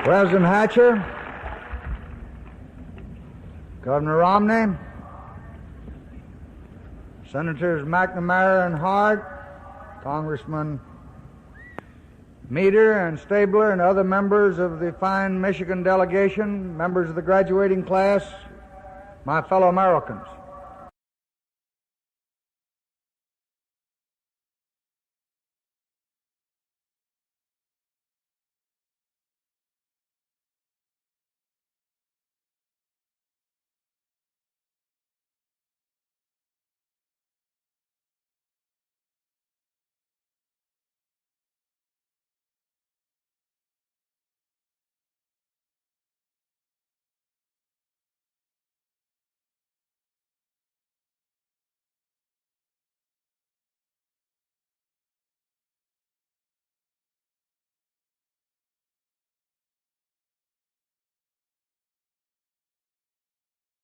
President Hatcher, Governor Romney, Senators McNamara and Hart, Congressman Meader and Stabler, and other members of the fine Michigan delegation, members of the graduating class, my fellow Americans.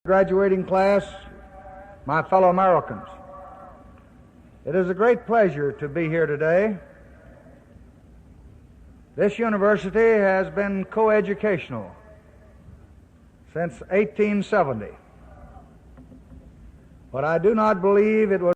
Graduating class, my fellow Americans. It is a great pleasure to be here today. This university has been coeducational since 1870, but I do not believe it was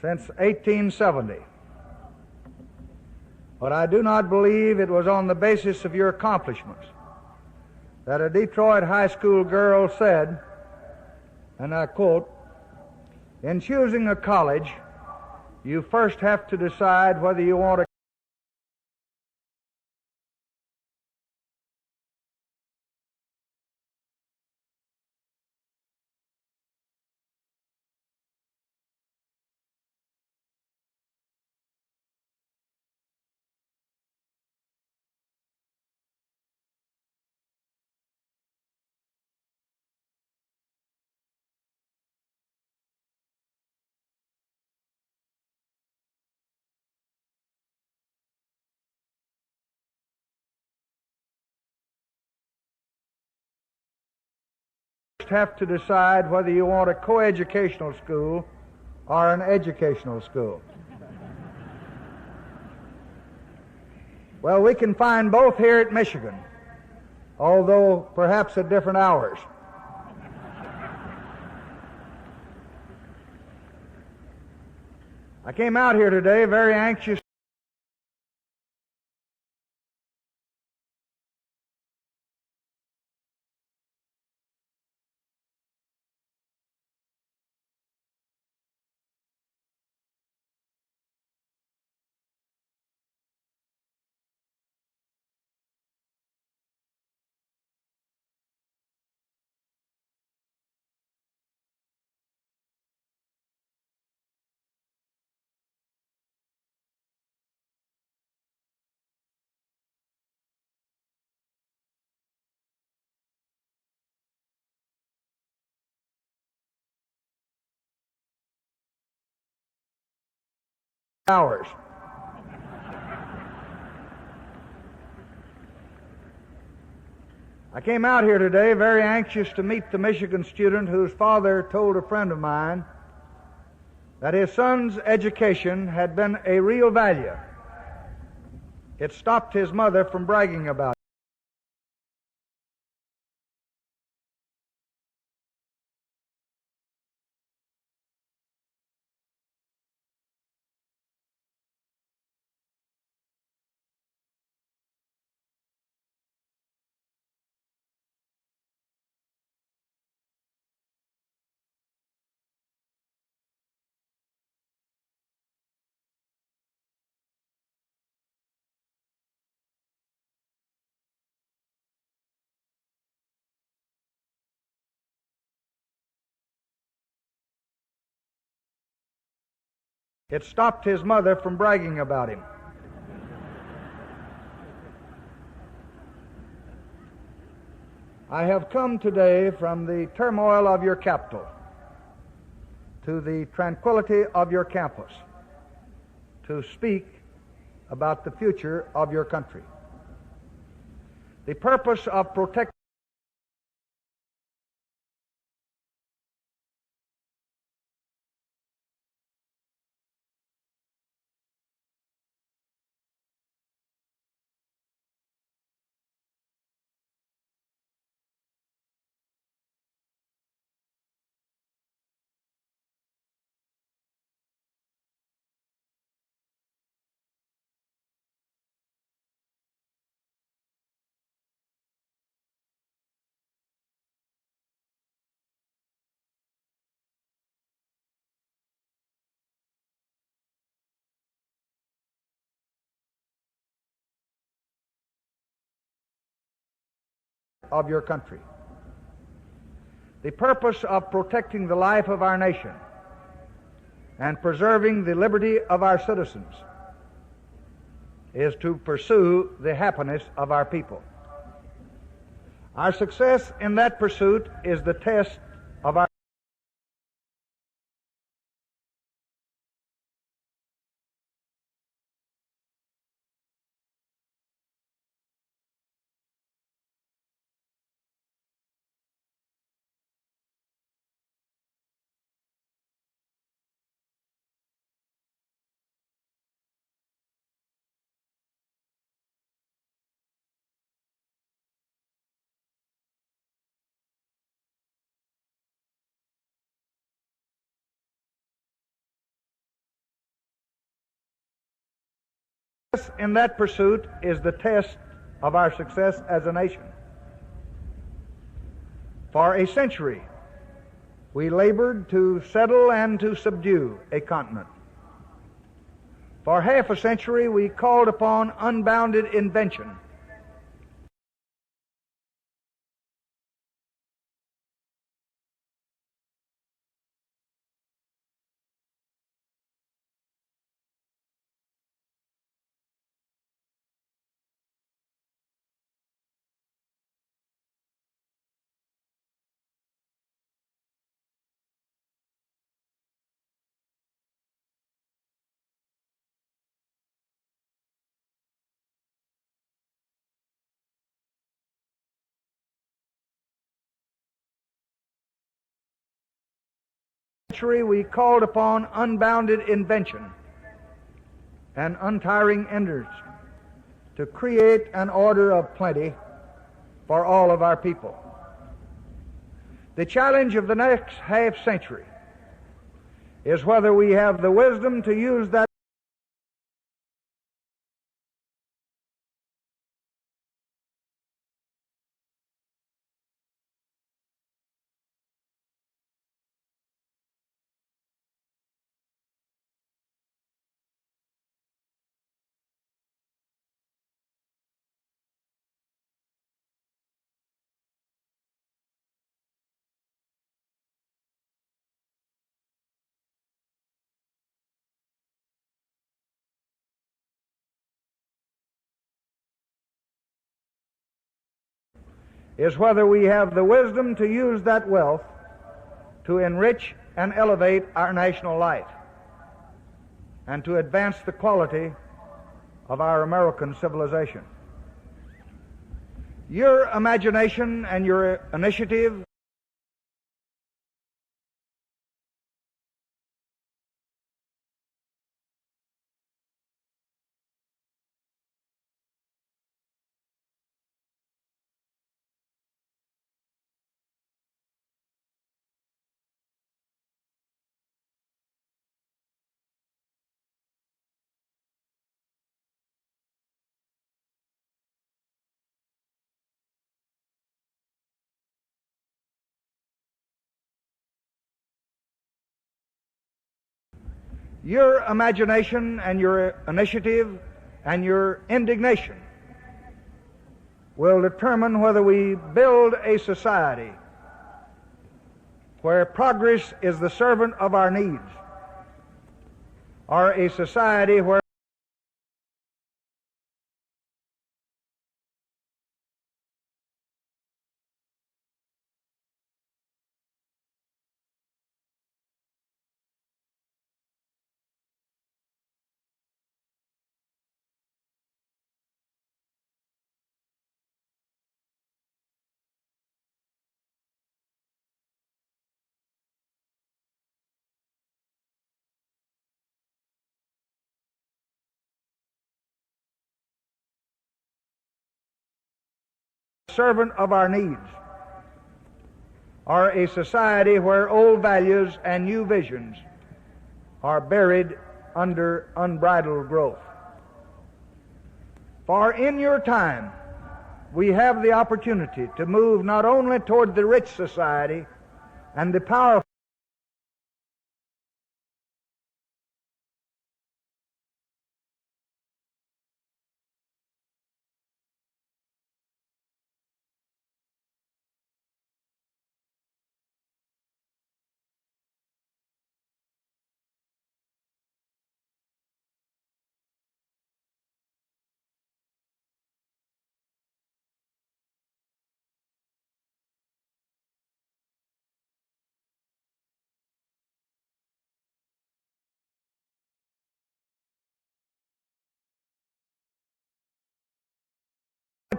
since 1870. But I do not believe it was on the basis of your accomplishments that a Detroit high school girl said, and I quote, "In choosing a college, you first have to decide whether you want to have to decide whether you want a coeducational school or an educational school." Well, we can find both here at Michigan, although perhaps at different hours. I came out here today very anxious hours. I came out here today very anxious to meet the Michigan student whose father told a friend of mine that his son's education had been a real value. It stopped his mother from bragging about it. It stopped his mother from bragging about him. I have come today from the turmoil of your capital to the tranquility of your campus to speak about the future of your country. The purpose of protecting of your country. The purpose of protecting the life of our nation and preserving the liberty of our citizens is to pursue the happiness of our people. Our success in that pursuit is the test of our in that pursuit is the test of our success as a nation. For a century, we labored to settle and to subdue a continent. For half a century, we called upon unbounded invention. We called upon unbounded invention and untiring energy to create an order of plenty for all of our people. The challenge of the next half century is whether we have the wisdom to use that is whether we have the wisdom to use that wealth to enrich and elevate our national life and to advance the quality of our American civilization. Your imagination and your initiative your imagination and your initiative and your indignation will determine whether we build a society where progress is the servant of our needs, are a society where servant of our needs, are a society where old values and new visions are buried under unbridled growth. For in your time, we have the opportunity to move not only toward the rich society and the powerful,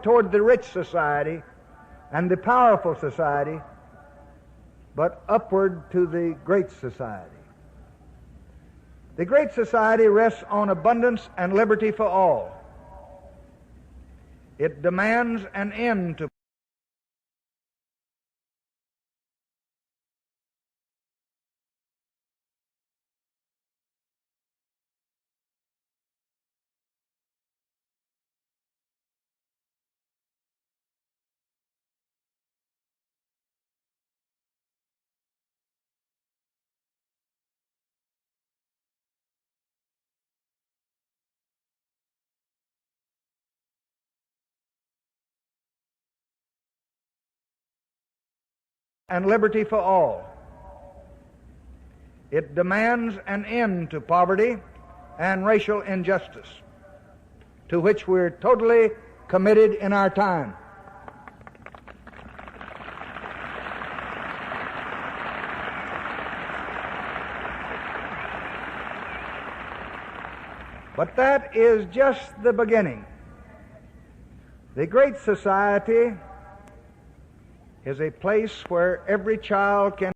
toward the rich society and the powerful society, but upward to the great society. The great society rests on abundance and liberty for all. It demands an end to and liberty for all. It demands an end to poverty and racial injustice, to which we're totally committed in our time. But that is just the beginning. The great society is a place where every child can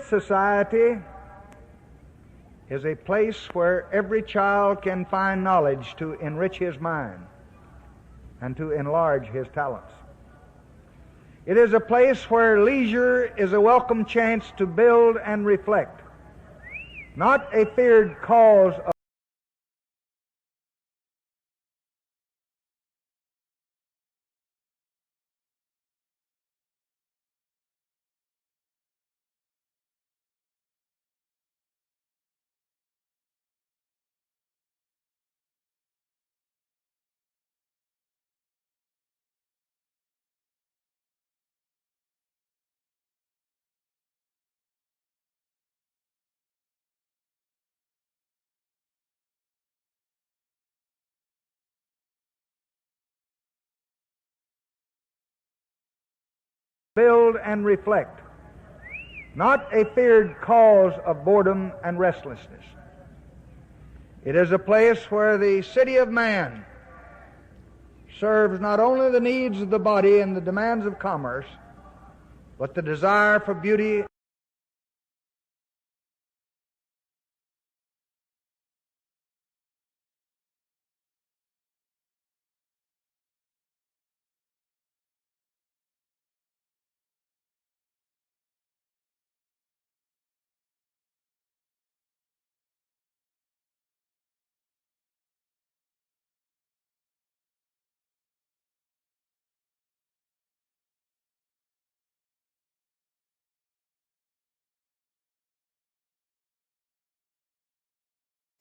society is a place where every child can find knowledge to enrich his mind and to enlarge his talents. It is a place where leisure is a welcome chance to build and reflect, not a feared cause of build and reflect, not a feared cause of boredom and restlessness. It is a place where the city of man serves not only the needs of the body and the demands of commerce, but the desire for beauty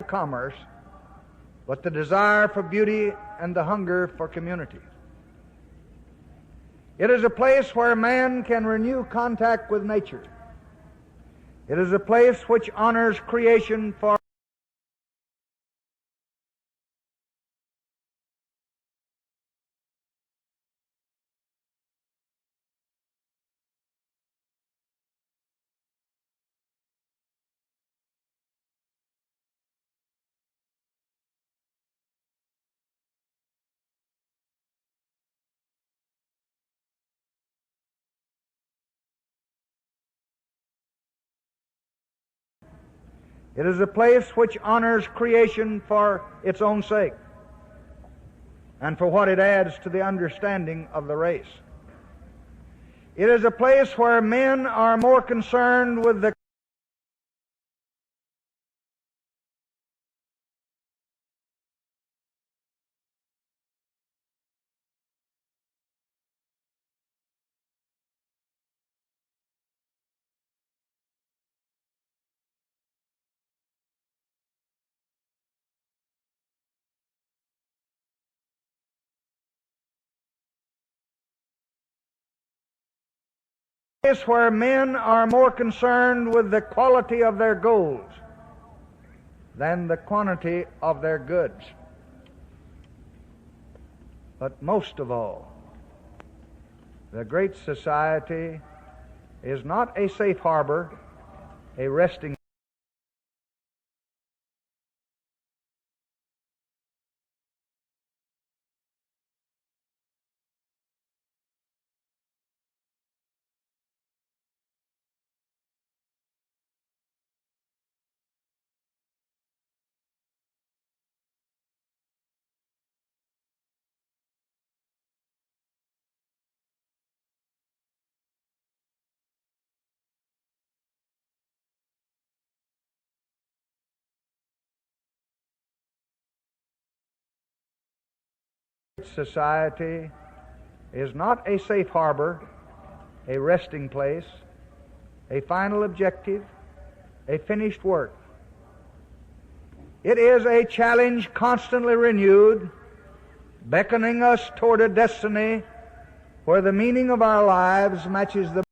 of commerce, but the desire for beauty and the hunger for community. It is a place where man can renew contact with nature. It is a place which honors creation for It is a place which honors creation for its own sake and for what it adds to the understanding of the race. It is a place where men are more concerned with the place where men are more concerned with the quality of their goals than the quantity of their goods. But most of all, the Great Society is not a safe harbor, a resting society is not a safe harbor, a resting place, a final objective, a finished work. It is a challenge constantly renewed, beckoning us toward a destiny where the meaning of our lives matches the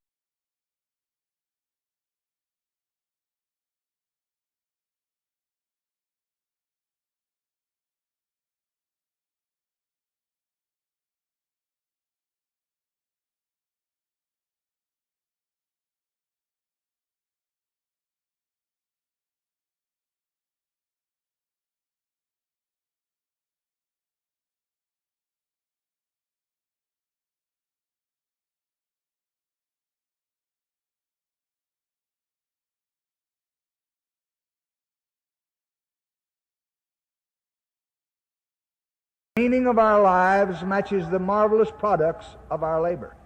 meaning of our lives matches the marvelous products of our labor.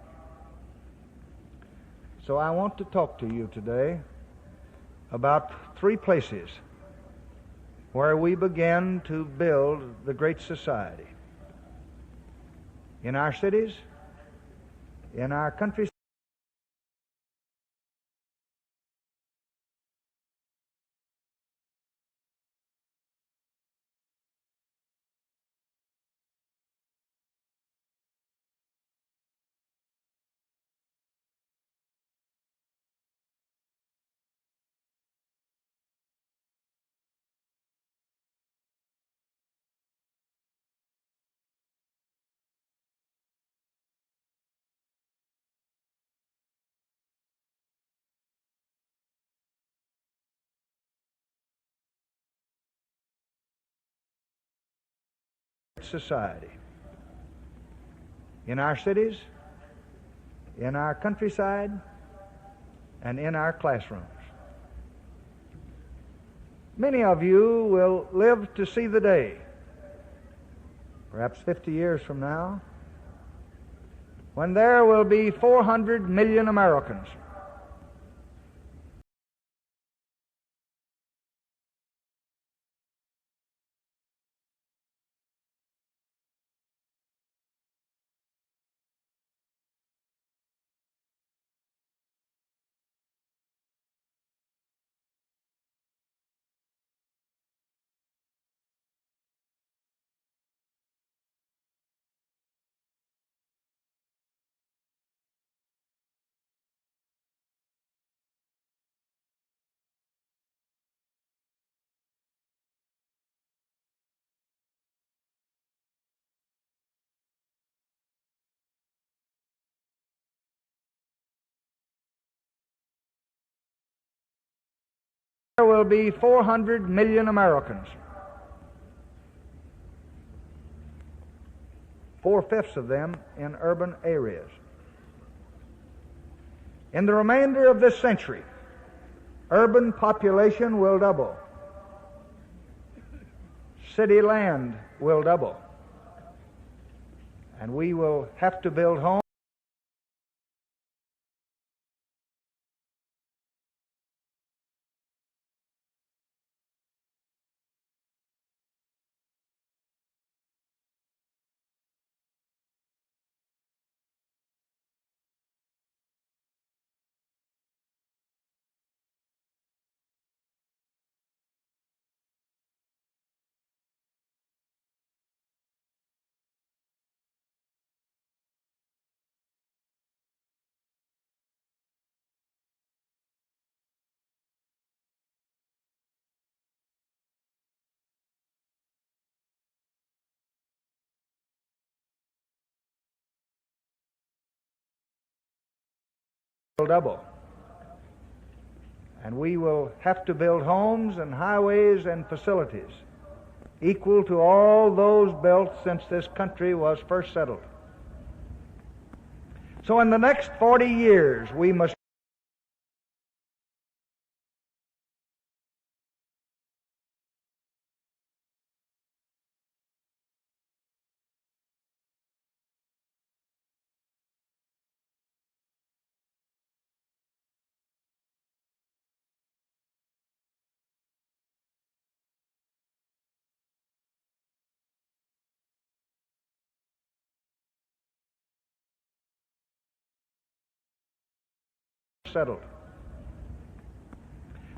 So I want to talk to you today about three places where we began to build the Great Society. In our cities, in our country society, in our cities, in our countryside, and in our classrooms. Many of you will live to see the day, perhaps 50 years from now, when there will be 400 million Americans there will be 400 million Americans. 4/5 of them in urban areas. In the remainder of this century, urban population will double. City land will double. And we will have to build homes. Double. And we will have to build homes and highways and facilities equal to all those built since this country was first settled. So in the next 40 years, we must settled.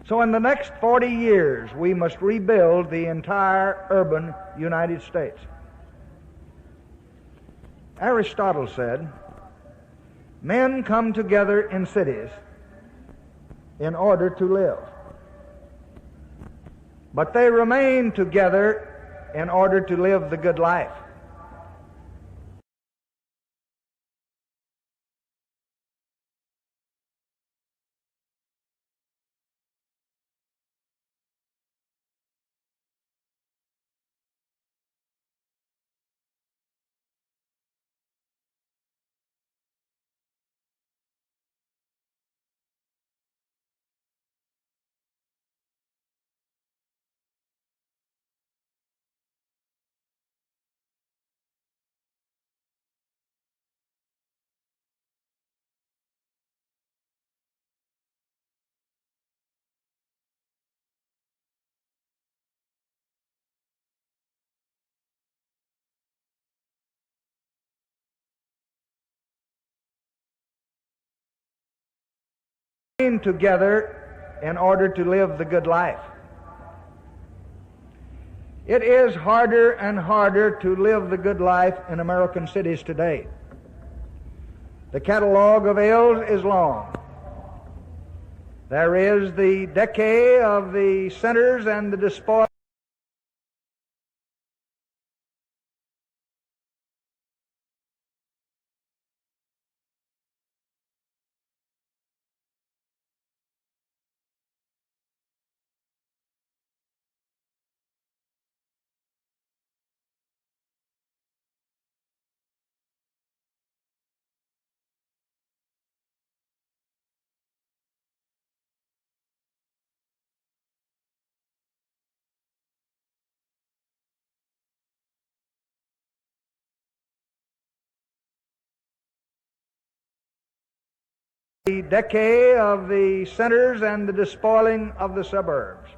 So in the next 40 years, we must rebuild the entire urban United States. Aristotle said, men come together in cities in order to live, but they remain together in order to live the good life. Together in order to live the good life. It is harder and harder to live the good life in American cities today. The catalog of ills is long. There is the decay of the centers and the despoiled. the decay of the centers and the despoiling of the suburbs.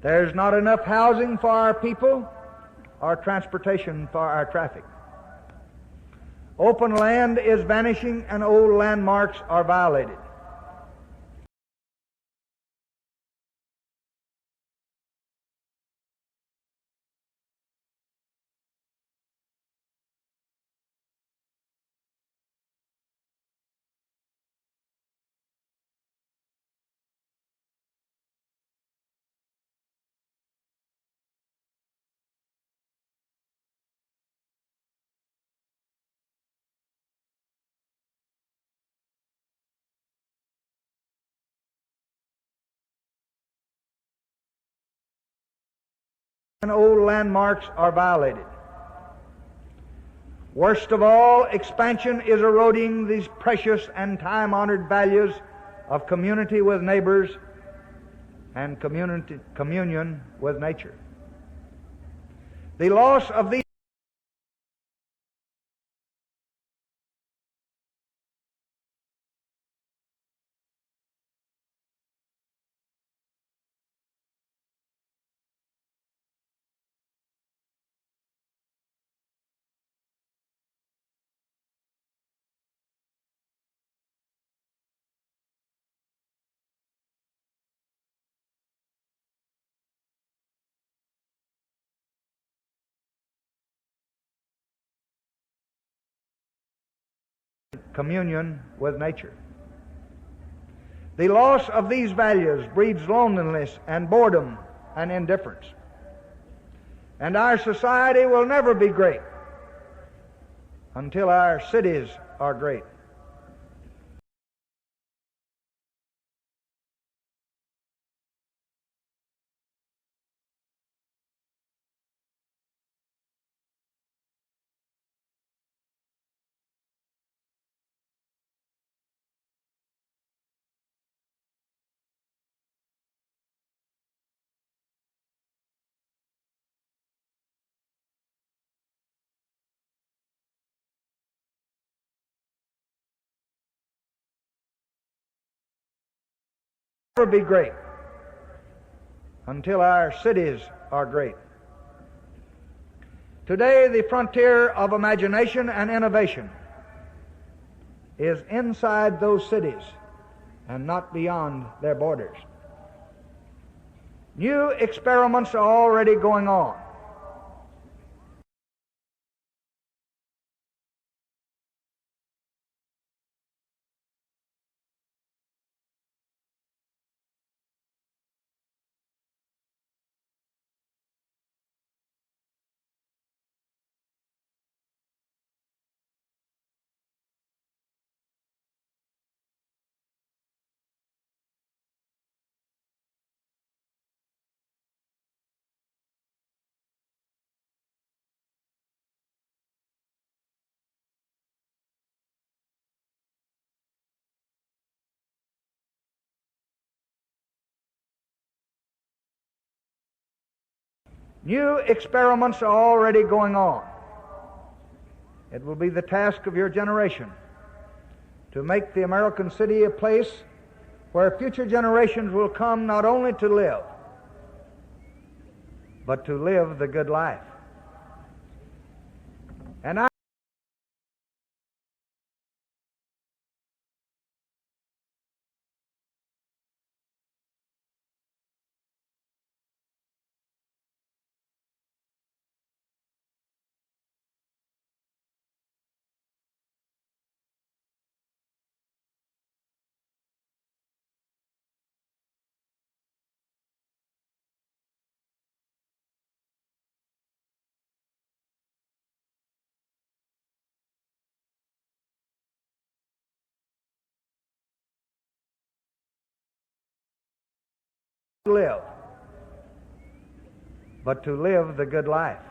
There's not enough housing for our people or transportation for our traffic. Open land is vanishing and old landmarks are violated. And old landmarks are violated. Worst of all, expansion is eroding these precious and time-honored values of community with neighbors and communion with nature. The loss of these communion with nature. The loss of these values breeds loneliness and boredom and indifference. And our society will never be great until our cities are great. Never be great until our cities are great. Today, the frontier of imagination and innovation is inside those cities and not beyond their borders. New experiments are already going on. New experiments are already going on. It will be the task of your generation to make the American city a place where future generations will come not only to live, but to live the good life. And I live, but to live the good life.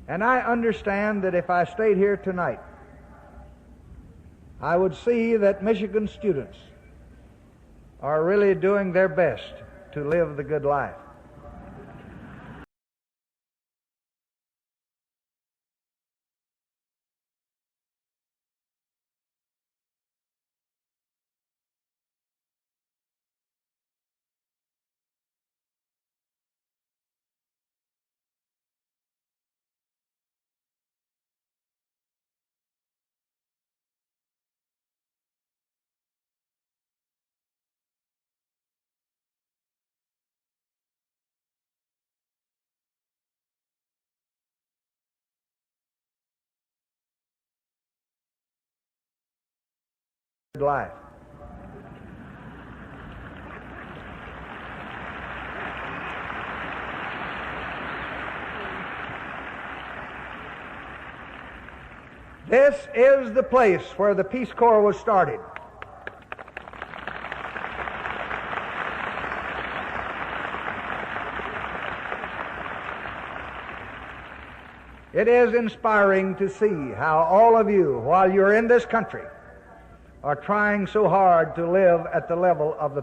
And I understand that if I stayed here tonight, I would see that Michigan students are really doing their best to live the good life. life. This is the place where the Peace Corps was started. It is inspiring to see how all of you, while you're in this country, are trying so hard to live at the level of the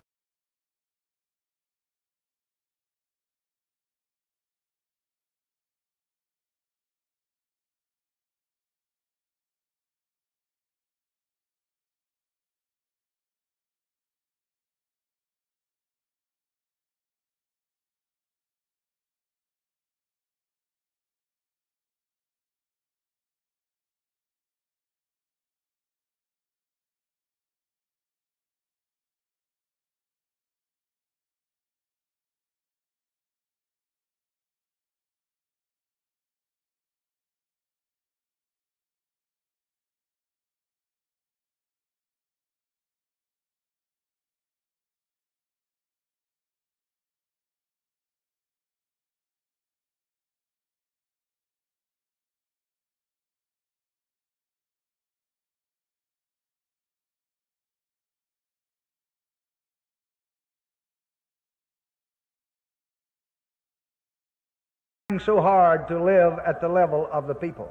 so hard to live at the level of the people.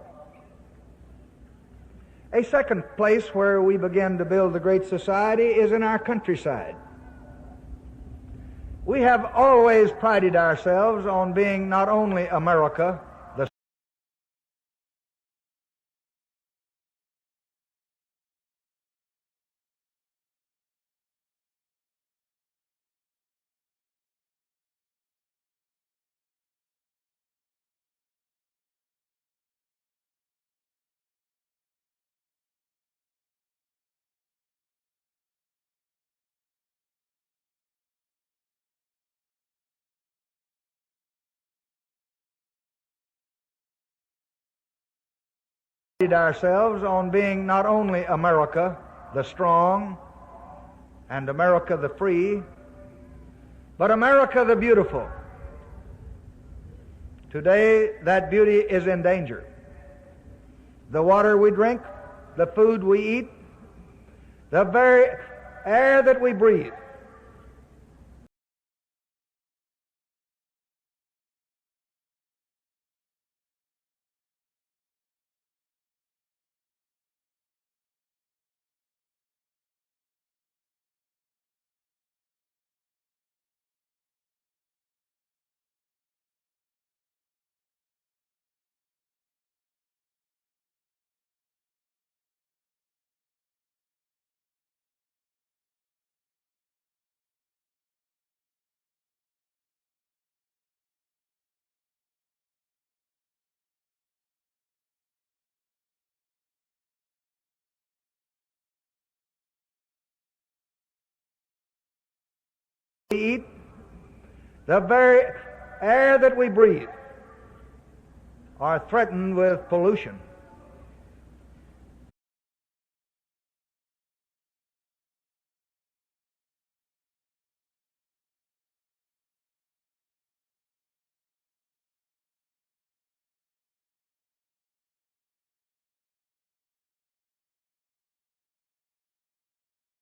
A second place where we begin to build the great society is in our countryside. We have always prided ourselves on being not only America, the ourselves on being not only America, the strong, and America the free, but America the beautiful. Today, that beauty is in danger. The water we drink, the food we eat, the very air that we breathe we eat, the very air that we breathe are threatened with pollution.